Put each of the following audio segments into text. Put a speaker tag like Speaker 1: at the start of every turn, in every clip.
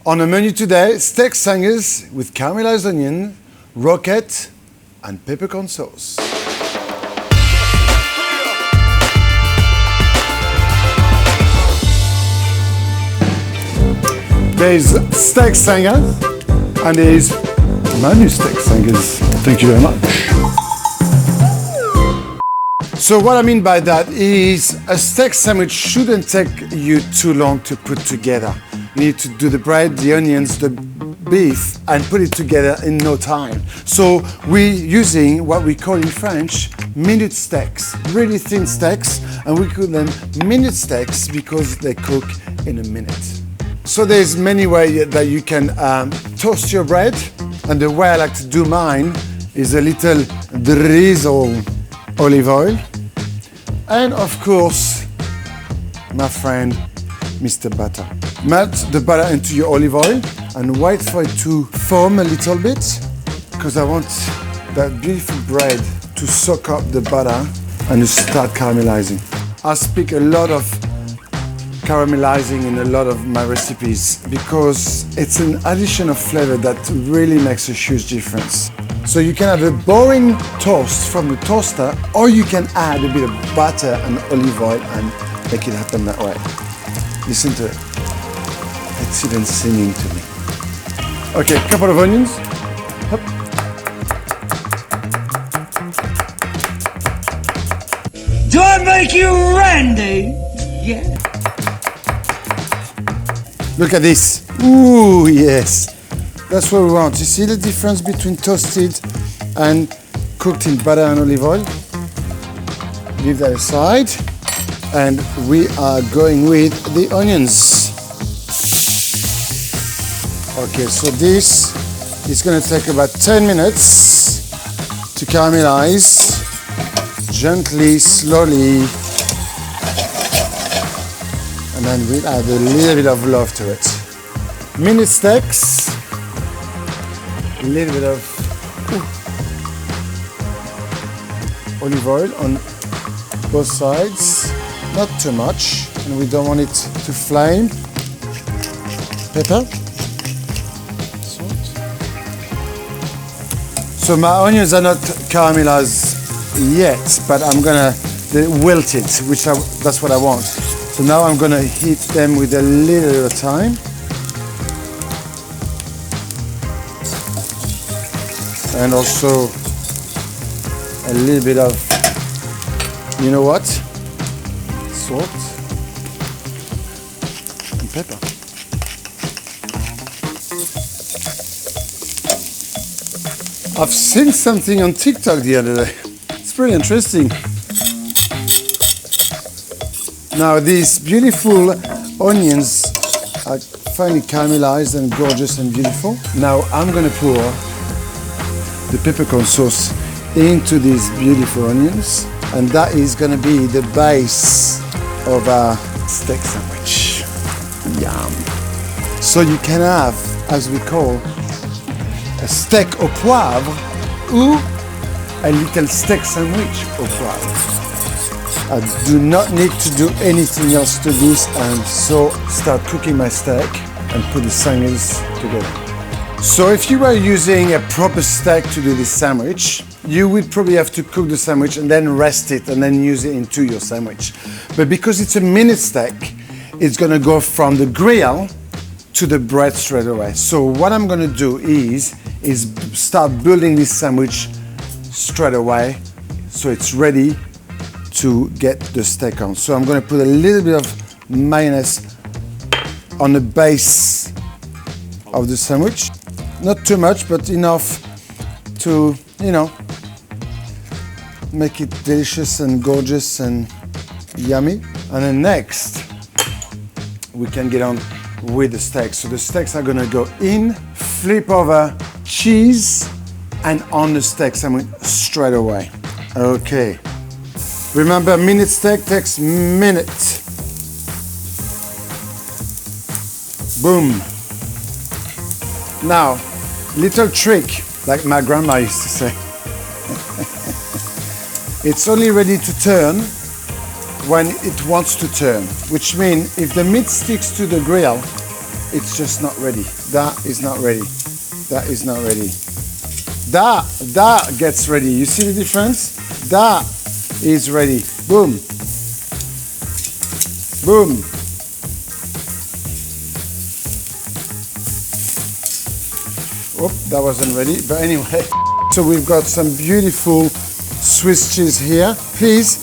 Speaker 1: On the menu today, steak sandwiches with caramelized onion, rocket, and peppercorn sauce. There's steak sandwiches and there's Manu steak sandwiches. Thank you very much. So what I mean by that is a steak sandwich shouldn't take you too long to put together. You need to do the bread, the onions, the beef, and put it together in no time. So we're using what we call in French minute steaks, really thin steaks, and we call them minute steaks because they cook in a minute. So there's many ways that you can toast your bread, and the way I like to do mine is a little Drizzle olive oil, and of course, my friend, Mr. Butter. Melt the butter into your olive oil and wait for it to foam a little bit because I want that beautiful bread to soak up the butter and to start caramelizing. I speak a lot of caramelizing in a lot of my recipes because it's an addition of flavor that really makes a huge difference. So you can have a boring toast from the toaster, or you can add a bit of butter and olive oil and make it happen that way. Listen to it. It's even singing to me. Okay, a couple of onions. Hop.
Speaker 2: Do I make you Randy? Yeah.
Speaker 1: Look at this. Ooh, yes. That's what we want. You see the difference between toasted and cooked in butter and olive oil? Leave that aside. And we are going with the onions. Okay, so this is going to take about 10 minutes to caramelize, gently, slowly, and then we'll add a little bit of love to it. Minute steaks, a little bit of olive oil on both sides, not too much, and we don't want it to flame. Pepper. So my onions are not caramelized yet, but I'm gonna wilt it, that's what I want. So now I'm gonna heat them with a little bit of thyme. And also a little bit of, you know what? Salt and pepper. I've seen something on TikTok the other day. It's pretty interesting. Now these beautiful onions are finely caramelized and gorgeous and beautiful. Now I'm gonna pour the peppercorn sauce into these beautiful onions, and that is gonna be the base of our steak sandwich. Yum. So you can have, as we call, a steak au poivre ou a little steak sandwich au poivre. I do not need to do anything else to this, and so start cooking my steak and put the sandwiches together. So if you were using a proper steak to do this sandwich, you would probably have to cook the sandwich and then rest it and then use it into your sandwich. But because it's a minute steak, it's gonna go from the grill to the bread straight away. So what I'm gonna do is start building this sandwich straight away so it's ready to get the steak on. So I'm gonna put a little bit of mayonnaise on the base of the sandwich. Not too much, but enough to, you know, make it delicious and gorgeous and yummy. And then next, we can get on with the steaks. So the steaks are gonna go in, flip over, cheese, and on the steak sandwich straight away. Okay. Remember, minute steak takes minute. Boom. Now, little trick, like my grandma used to say. It's only ready to turn when it wants to turn, which means if the meat sticks to the grill, it's just not ready. That is not ready. That is not ready. That gets ready. You see the difference? That is ready. Boom. Boom. Oh, that wasn't ready, but anyway. So we've got some beautiful Swiss cheese here. Please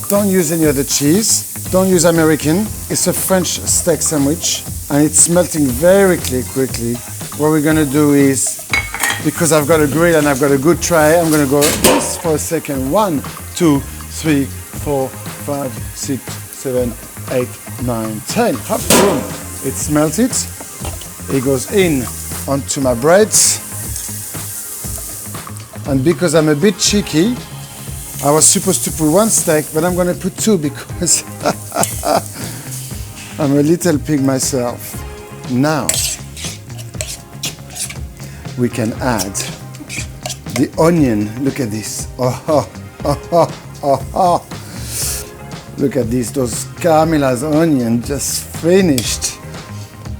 Speaker 1: don't use any other cheese. Don't use American. It's a French steak sandwich and it's melting very quickly. What we're gonna do is, because I've got a grill and I've got a good tray, I'm gonna go this for a second. 1, 2, 3, 4, 5, 6, 7, 8, 9, 10. Hop, boom. It's melted. It goes in onto my breads. And because I'm a bit cheeky, I was supposed to put 1 steak, but I'm gonna put 2 because I'm a little pig myself. Now, we can add the onion. Look at this. Look at this, those caramelized onions just finished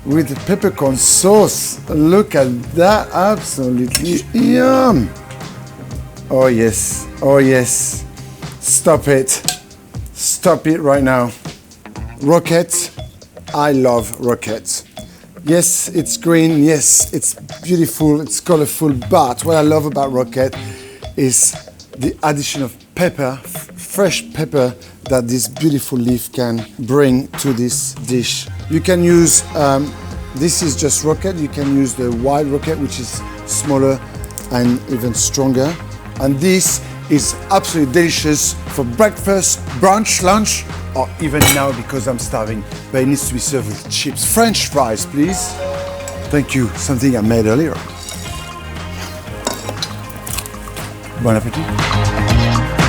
Speaker 1: with the peppercorn sauce. Look at that, absolutely yum. Oh yes, oh yes. Stop it. Stop it right now. Roquette, I love roquette. Yes, it's green, yes, it's beautiful, it's colorful, but what I love about roquette is the addition of pepper, fresh pepper that this beautiful leaf can bring to this dish. You can use, this is just roquette, you can use the wild roquette, which is smaller and even stronger. And this is absolutely delicious for breakfast, brunch, lunch, or even now because I'm starving. But it needs to be served with chips. French fries, please. Thank you, something I made earlier. Bon appétit.